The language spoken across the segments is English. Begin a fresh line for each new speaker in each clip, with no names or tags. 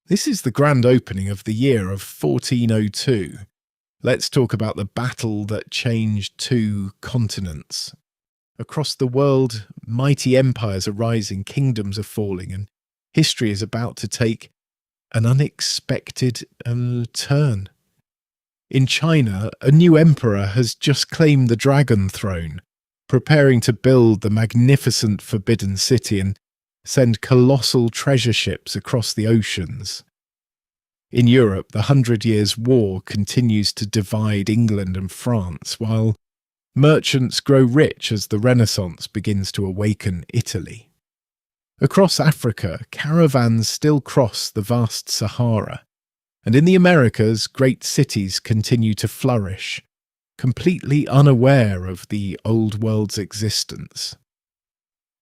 This is the grand opening of the year of 1402. Let's talk about the battle that changed two continents. Across the world, mighty empires are rising, kingdoms are falling, and history is about to take an unexpected turn. In China, a new emperor has just claimed the dragon throne, preparing to build the magnificent Forbidden City and send colossal treasure ships across the oceans. In Europe, the 100 Years' War continues to divide England and France, while merchants grow rich as the Renaissance begins to awaken Italy. Across Africa, caravans still cross the vast Sahara, and in the Americas, great cities continue to flourish, completely unaware of the Old World's existence.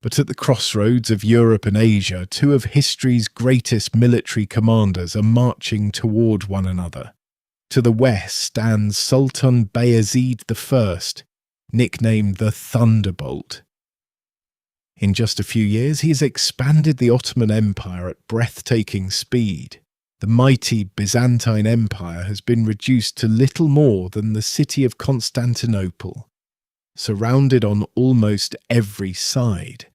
But at the crossroads of Europe and Asia, two of history's greatest military commanders are marching toward one another. To the west stands Sultan Bayezid I, nicknamed the Thunderbolt. In just a few years, he has expanded the Ottoman Empire at breathtaking speed. The mighty Byzantine Empire has been reduced to little more than the city of Constantinople, surrounded on almost every side.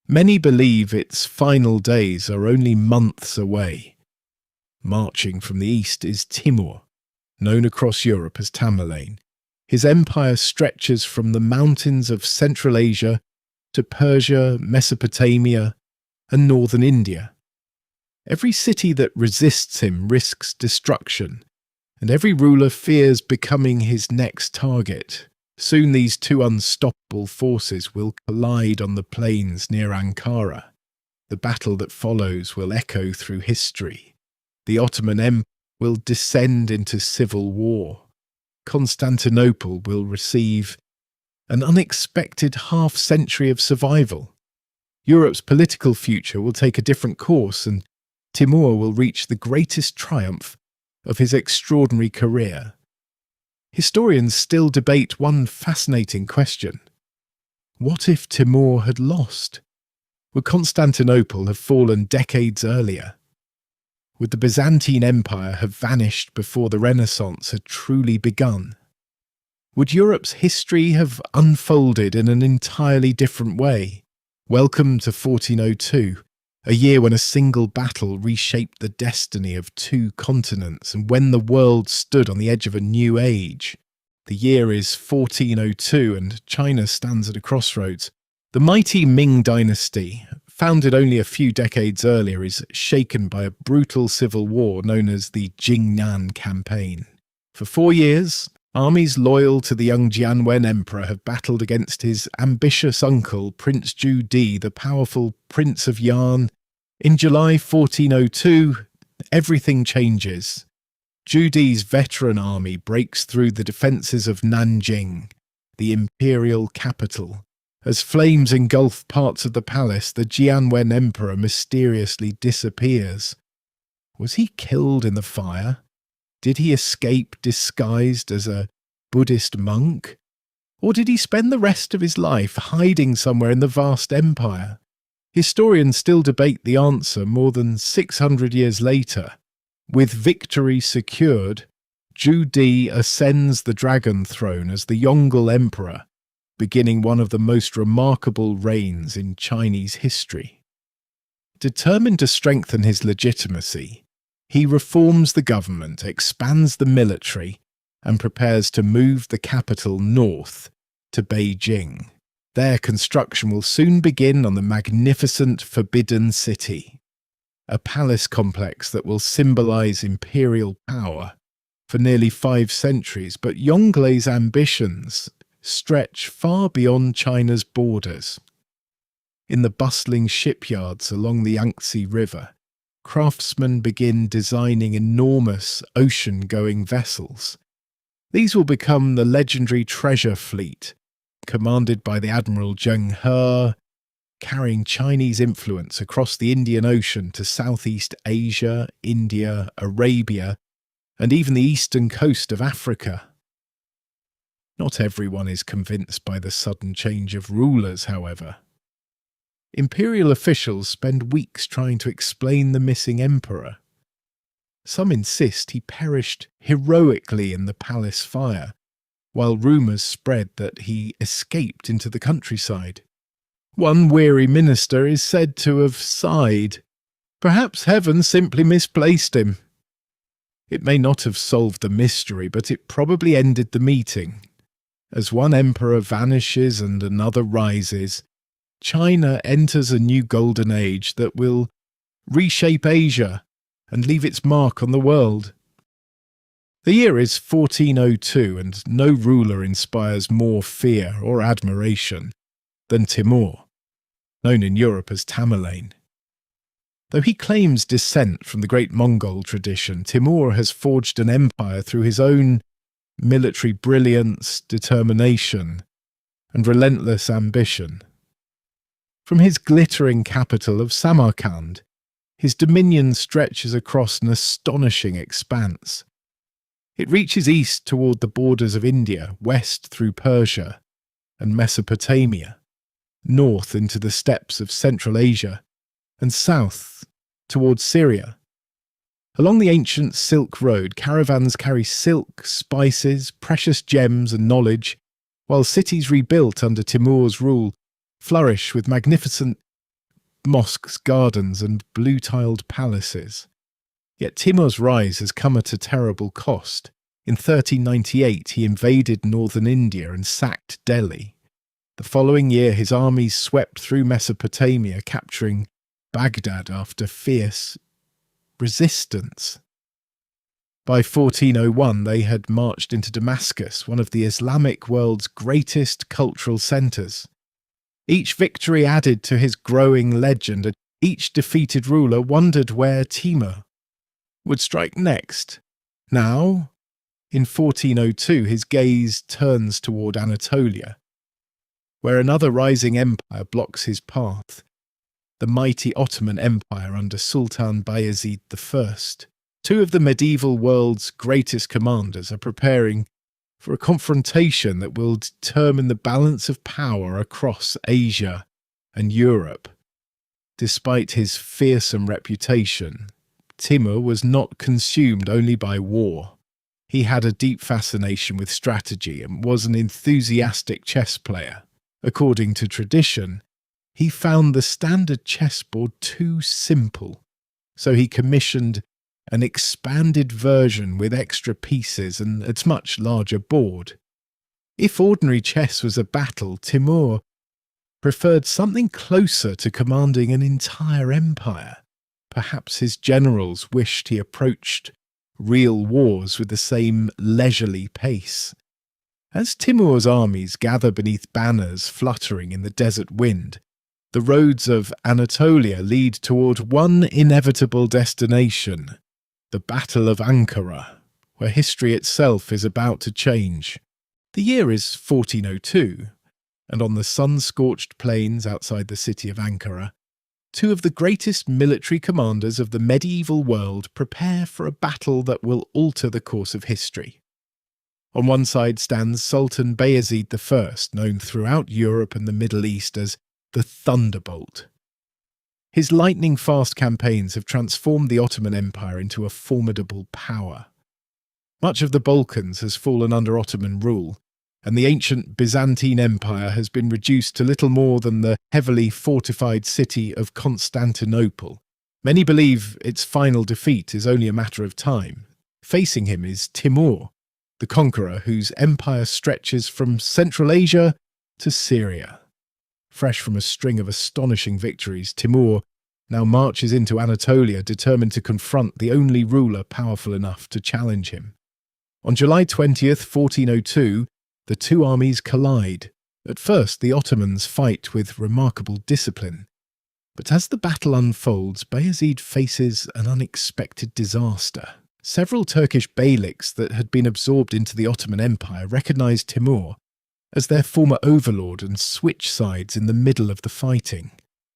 Many believe its final days are only months away. Marching from the east is Timur, known across Europe as Tamerlane. His empire stretches from the mountains of Central Asia to Persia, Mesopotamia, and northern India. Every city that resists him risks destruction, and every ruler fears becoming his next target. Soon these two unstoppable forces will collide on the plains near Ankara. The battle that follows will echo through history. The Ottoman Empire will descend into civil war. Constantinople will receive an unexpected half-century of survival. Europe's political future will take a different course, and Timur will reach the greatest triumph of his extraordinary career. Historians still debate one fascinating question. What if Timur had lost? Would Constantinople have fallen decades earlier? Would the Byzantine Empire have vanished before the Renaissance had truly begun? Would Europe's history have unfolded in an entirely different way? Welcome to 1402, a year when a single battle reshaped the destiny of two continents and when the world stood on the edge of a new age. The year is 1402 and China stands at a crossroads. The mighty Ming dynasty, founded only a few decades earlier, is shaken by a brutal civil war known as the Jingnan Campaign. For 4 years, armies loyal to the young Jianwen emperor have battled against his ambitious uncle, Prince Ju Di, the powerful Prince of Yan. In July 1402, everything changes. Ju Di's veteran army breaks through the defences of Nanjing, the imperial capital. As flames engulf parts of the palace, the Jianwen emperor mysteriously disappears. Was he killed in the fire? Did he escape disguised as a Buddhist monk? Or did he spend the rest of his life hiding somewhere in the vast empire? Historians still debate the answer more than 600 years later. With victory secured, Ju Di ascends the dragon throne as the Yongle emperor, beginning one of the most remarkable reigns in Chinese history. Determined to strengthen his legitimacy, he reforms the government, expands the military, and prepares to move the capital north to Beijing. Their construction will soon begin on the magnificent Forbidden City, a palace complex that will symbolize imperial power for nearly 5 centuries. But Yongle's ambitions stretch far beyond China's borders. In the bustling shipyards along the Yangtze River, craftsmen begin designing enormous ocean-going vessels. These will become the legendary treasure fleet, commanded by the Admiral Zheng He, carrying Chinese influence across the Indian Ocean to Southeast Asia, India, Arabia, and even the eastern coast of Africa. Not everyone is convinced by the sudden change of rulers, however. Imperial officials spend weeks trying to explain the missing emperor. Some insist he perished heroically in the palace fire, while rumours spread that he escaped into the countryside. One weary minister is said to have sighed, "Perhaps heaven simply misplaced him." It may not have solved the mystery, but it probably ended the meeting. As one emperor vanishes and another rises, China enters a new golden age that will reshape Asia and leave its mark on the world. The year is 1402, and no ruler inspires more fear or admiration than Timur, known in Europe as Tamerlane. Though he claims descent from the great Mongol tradition, Timur has forged an empire through his own military brilliance, determination, and relentless ambition. From his glittering capital of Samarkand, his dominion stretches across an astonishing expanse. It reaches east toward the borders of India, west through Persia and Mesopotamia, north into the steppes of Central Asia, and south towards Syria. Along the ancient Silk Road, caravans carry silk, spices, precious gems and knowledge, while cities rebuilt under Timur's rule flourish with magnificent mosques, gardens and blue-tiled palaces. Yet Timur's rise has come at a terrible cost. In 1398 he invaded northern India and sacked Delhi. The following year his armies swept through Mesopotamia, capturing Baghdad after fierce resistance. By 1401 they had marched into Damascus, one of the Islamic world's greatest cultural centres. Each victory added to his growing legend, and each defeated ruler wondered where Timur would strike next. Now, in 1402, his gaze turns toward Anatolia, where another rising empire blocks his path. The mighty Ottoman Empire under Sultan Bayezid I. Two of the medieval world's greatest commanders are preparing for a confrontation that will determine the balance of power across Asia and Europe. Despite his fearsome reputation, Timur was not consumed only by war. He had a deep fascination with strategy and was an enthusiastic chess player. According to tradition, he found the standard chessboard too simple, so he commissioned an expanded version with extra pieces and a much larger board. If ordinary chess was a battle, Timur preferred something closer to commanding an entire empire. Perhaps his generals wished he approached real wars with the same leisurely pace. As Timur's armies gather beneath banners fluttering in the desert wind, the roads of Anatolia lead toward one inevitable destination, the Battle of Ankara, where history itself is about to change. The year is 1402, and on the sun-scorched plains outside the city of Ankara, two of the greatest military commanders of the medieval world prepare for a battle that will alter the course of history. On one side stands Sultan Bayezid I, known throughout Europe and the Middle East as the Thunderbolt. His lightning-fast campaigns have transformed the Ottoman Empire into a formidable power. Much of the Balkans has fallen under Ottoman rule, and the ancient Byzantine Empire has been reduced to little more than the heavily fortified city of Constantinople. Many believe its final defeat is only a matter of time. Facing him is Timur, the conqueror whose empire stretches from Central Asia to Syria. Fresh from a string of astonishing victories, Timur now marches into Anatolia, determined to confront the only ruler powerful enough to challenge him. On July 20th, 1402, the two armies collide. At first, the Ottomans fight with remarkable discipline. But as the battle unfolds, Bayezid faces an unexpected disaster. Several Turkish beyliks that had been absorbed into the Ottoman Empire recognized Timur as their former overlord and switch sides in the middle of the fighting.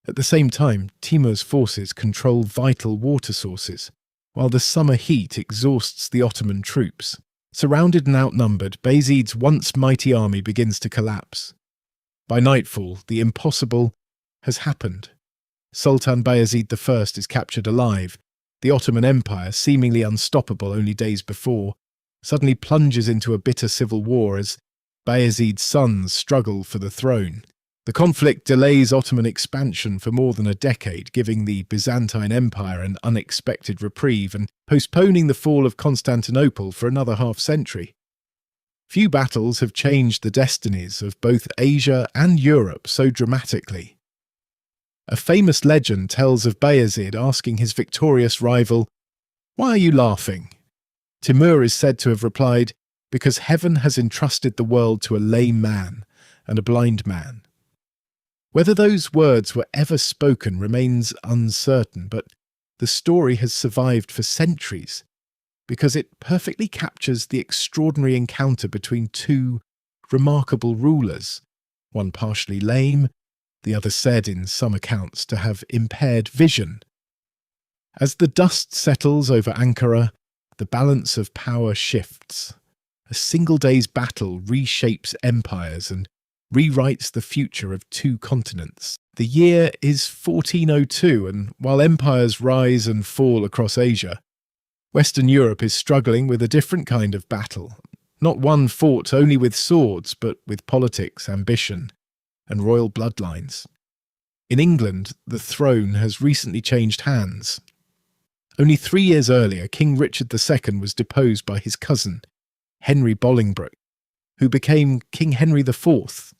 At the same time, Timur's forces control vital water sources, while the summer heat exhausts the Ottoman troops. Surrounded and outnumbered, Bayezid's once mighty army begins to collapse. By nightfall, the impossible has happened. Sultan Bayezid I is captured alive. The Ottoman Empire, seemingly unstoppable only days before, suddenly plunges into a bitter civil war as Bayezid's sons struggle for the throne. The conflict delays Ottoman expansion for more than a decade, giving the Byzantine Empire an unexpected reprieve and postponing the fall of Constantinople for another half-century. Few battles have changed the destinies of both Asia and Europe so dramatically. A famous legend tells of Bayezid asking his victorious rival, "Why are you laughing?" Timur is said to have replied, "Because heaven has entrusted the world to a lame man and a blind man." Whether those words were ever spoken remains uncertain, but the story has survived for centuries because it perfectly captures the extraordinary encounter between two remarkable rulers, one partially lame, the other said in some accounts to have impaired vision. As the dust settles over Ankara, the balance of power shifts. A single day's battle reshapes empires and rewrites the future of two continents. The year is 1402, and while empires rise and fall across Asia, Western Europe is struggling with a different kind of battle, not one fought only with swords, but with politics, ambition, and royal bloodlines. In England, the throne has recently changed hands. Only 3 years earlier, King Richard II was deposed by his cousin, Henry Bolingbroke, who became King Henry IV.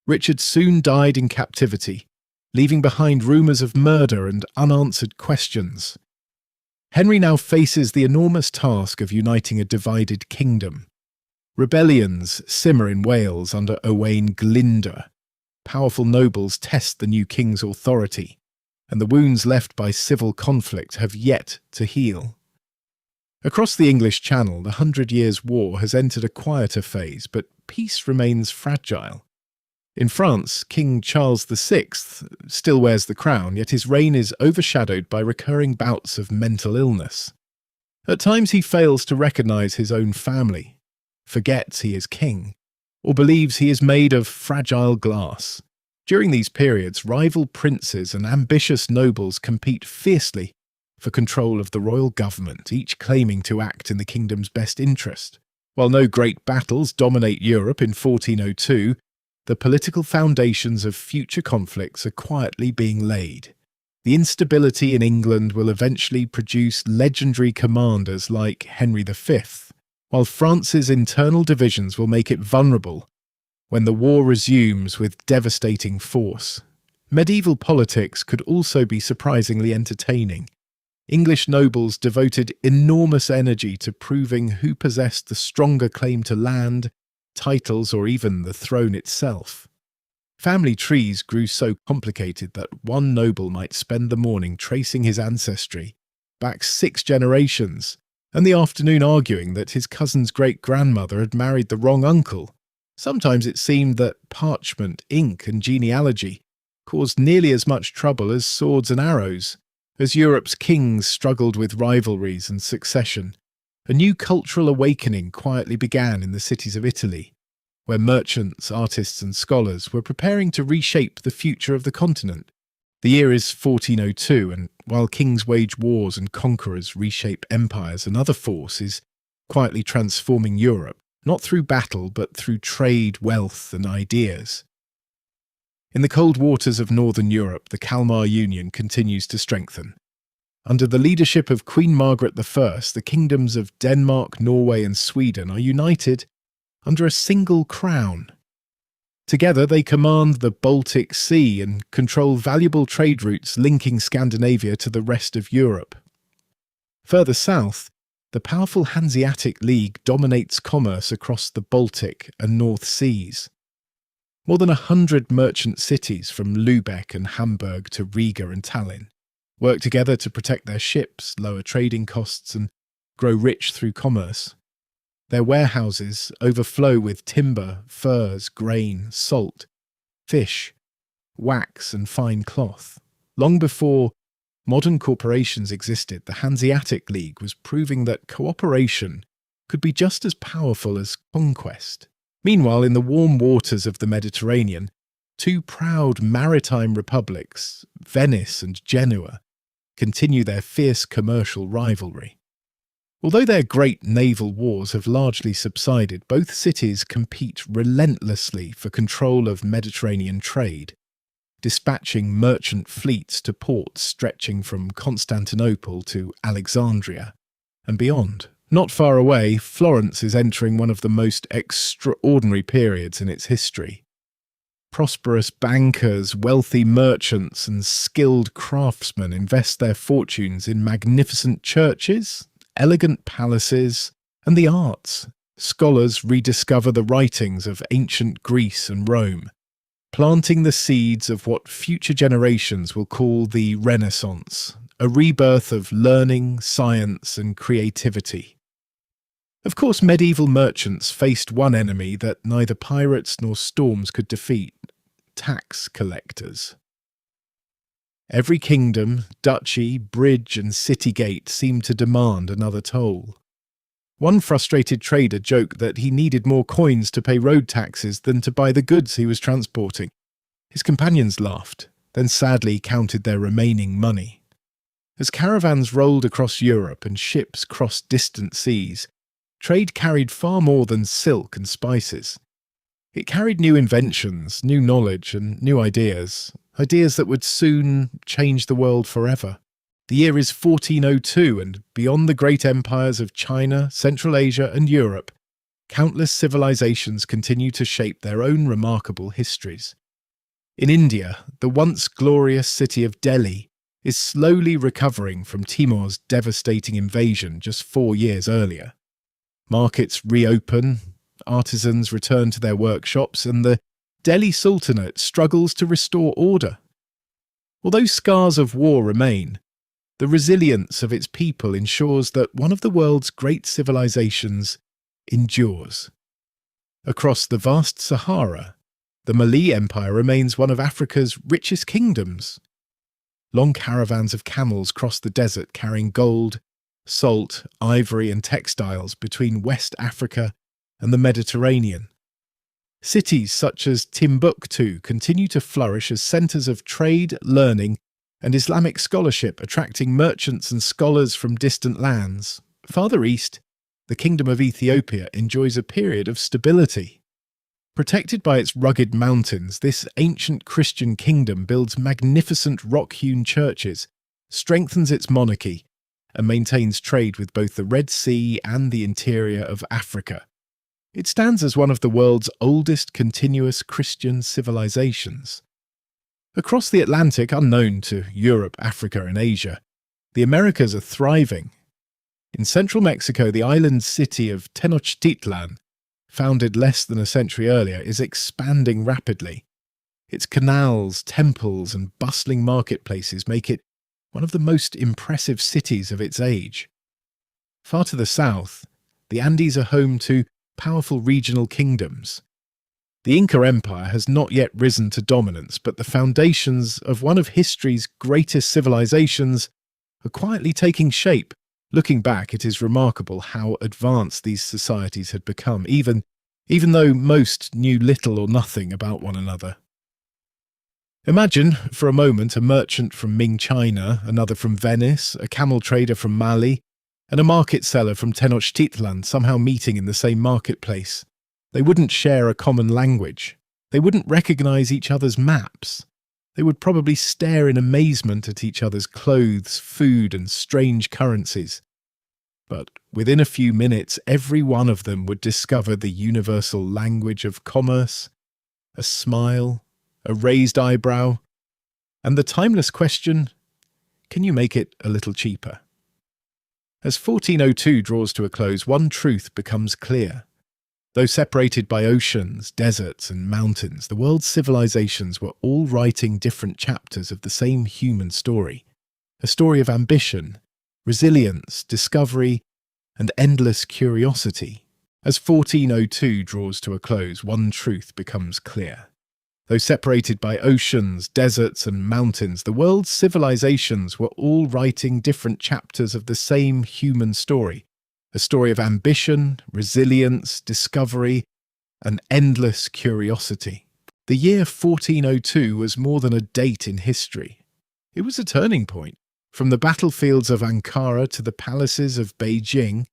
Richard soon died in captivity, leaving behind rumours of murder and unanswered questions. Henry now faces the enormous task of uniting a divided kingdom. Rebellions simmer in Wales under Owain Glyndwr. Powerful nobles test the new king's authority, and the wounds left by civil conflict have yet to heal. Across the English Channel, the 100 Years' War has entered a quieter phase, but peace remains fragile. In France, King Charles VI still wears the crown, yet his reign is overshadowed by recurring bouts of mental illness. At times he fails to recognise his own family, forgets he is king, or believes he is made of fragile glass. During these periods, rival princes and ambitious nobles compete fiercely for control of the royal government, each claiming to act in the kingdom's best interest. While no great battles dominate Europe in 1402, the political foundations of future conflicts are quietly being laid. The instability in England will eventually produce legendary commanders like Henry V, while France's internal divisions will make it vulnerable when the war resumes with devastating force. Medieval politics could also be surprisingly entertaining. English nobles devoted enormous energy to proving who possessed the stronger claim to land, titles, or even the throne itself. Family trees grew so complicated that one noble might spend the morning tracing his ancestry back 6 generations, and the afternoon arguing that his cousin's great-grandmother had married the wrong uncle. Sometimes it seemed that parchment, ink, and genealogy caused nearly as much trouble as swords and arrows. As Europe's kings struggled with rivalries and succession, a new cultural awakening quietly began in the cities of Italy, where merchants, artists, and scholars were preparing to reshape the future of the continent. The year is 1402, and while kings wage wars and conquerors reshape empires, another force is quietly transforming Europe, not through battle, but through trade, wealth, and ideas. In the cold waters of northern Europe, the Kalmar Union continues to strengthen. Under the leadership of Queen Margaret I, the kingdoms of Denmark, Norway, and Sweden are united under a single crown. Together they command the Baltic Sea and control valuable trade routes linking Scandinavia to the rest of Europe. Further south, the powerful Hanseatic League dominates commerce across the Baltic and North Seas. More than 100 merchant cities, from Lübeck and Hamburg to Riga and Tallinn, work together to protect their ships, lower trading costs, and grow rich through commerce. Their warehouses overflow with timber, furs, grain, salt, fish, wax, and fine cloth. Long before modern corporations existed, the Hanseatic League was proving that cooperation could be just as powerful as conquest. Meanwhile, in the warm waters of the Mediterranean, 2 proud maritime republics, Venice and Genoa, continue their fierce commercial rivalry. Although their great naval wars have largely subsided, both cities compete relentlessly for control of Mediterranean trade, dispatching merchant fleets to ports stretching from Constantinople to Alexandria and beyond. Not far away, Florence is entering one of the most extraordinary periods in its history. Prosperous bankers, wealthy merchants, and skilled craftsmen invest their fortunes in magnificent churches, elegant palaces, and the arts. Scholars rediscover the writings of ancient Greece and Rome, planting the seeds of what future generations will call the Renaissance, a rebirth of learning, science, and creativity. Of course, medieval merchants faced one enemy that neither pirates nor storms could defeat: tax collectors. Every kingdom, duchy, bridge, and city gate seemed to demand another toll. One frustrated trader joked that he needed more coins to pay road taxes than to buy the goods he was transporting. His companions laughed, then sadly counted their remaining money. As caravans rolled across Europe and ships crossed distant seas, trade carried far more than silk and spices. It carried new inventions, new knowledge, and new ideas that would soon change the world forever. The year is 1402, and beyond the great empires of China, Central Asia, and Europe, countless civilizations continue to shape their own remarkable histories. In India, the once glorious city of Delhi is slowly recovering from Timur's devastating invasion just 4 years earlier. Markets reopen, artisans return to their workshops, and the Delhi Sultanate struggles to restore order. Although scars of war remain, the resilience of its people ensures that one of the world's great civilizations endures. Across the vast Sahara, the Mali Empire remains one of Africa's richest kingdoms. Long caravans of camels cross the desert carrying gold, salt, ivory, and textiles between West Africa and the Mediterranean. Cities such as Timbuktu continue to flourish as centres of trade, learning, and Islamic scholarship, attracting merchants and scholars from distant lands. Farther east, the Kingdom of Ethiopia enjoys a period of stability. Protected by its rugged mountains, this ancient Christian kingdom builds magnificent rock-hewn churches, strengthens its monarchy, and maintains trade with both the Red Sea and the interior of Africa. It stands as one of the world's oldest continuous Christian civilizations. Across the Atlantic, unknown to Europe, Africa, and Asia, the Americas are thriving. In central Mexico, the island city of Tenochtitlan, founded less than a century earlier, is expanding rapidly. Its canals, temples, and bustling marketplaces make it one of the most impressive cities of its age. Far to the south, the Andes are home to powerful regional kingdoms. The Inca Empire has not yet risen to dominance, but the foundations of one of history's greatest civilizations are quietly taking shape. Looking back, it is remarkable how advanced these societies had become, even though most knew little or nothing about one another. Imagine, for a moment, a merchant from Ming China, another from Venice, a camel trader from Mali, and a market seller from Tenochtitlan somehow meeting in the same marketplace. They wouldn't share a common language. They wouldn't recognize each other's maps. They would probably stare in amazement at each other's clothes, food, and strange currencies. But within a few minutes, every one of them would discover the universal language of commerce, a smile, a raised eyebrow, and the timeless question, can you make it a little cheaper? As 1402 draws to a close, one truth becomes clear. Though separated by oceans, deserts, and mountains, the world's civilizations were all writing different chapters of the same human story. A story of ambition, resilience, discovery, and endless curiosity. As 1402 draws to a close, one truth becomes clear. Though separated by oceans, deserts, and mountains, the world's civilizations were all writing different chapters of the same human story. A story of ambition, resilience, discovery, and endless curiosity. The year 1402 was more than a date in history. It was a turning point. From the battlefields of Ankara to the palaces of Beijing,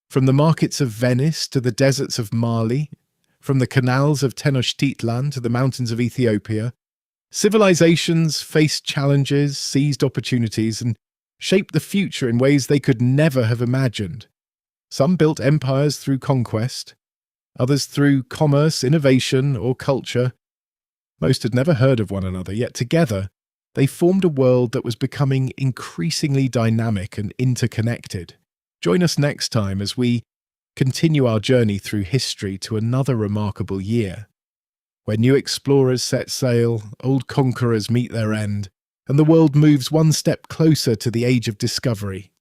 from the markets of Venice to the deserts of Mali, from the canals of Tenochtitlan to the mountains of Ethiopia, civilizations faced challenges, seized opportunities, and shaped the future in ways they could never have imagined. Some built empires through conquest, others through commerce, innovation, or culture. Most had never heard of one another, yet together they formed a world that was becoming increasingly dynamic and interconnected. Join us next time as we continue our journey through history to another remarkable year, where new explorers set sail, old conquerors meet their end, and the world moves one step closer to the age of discovery.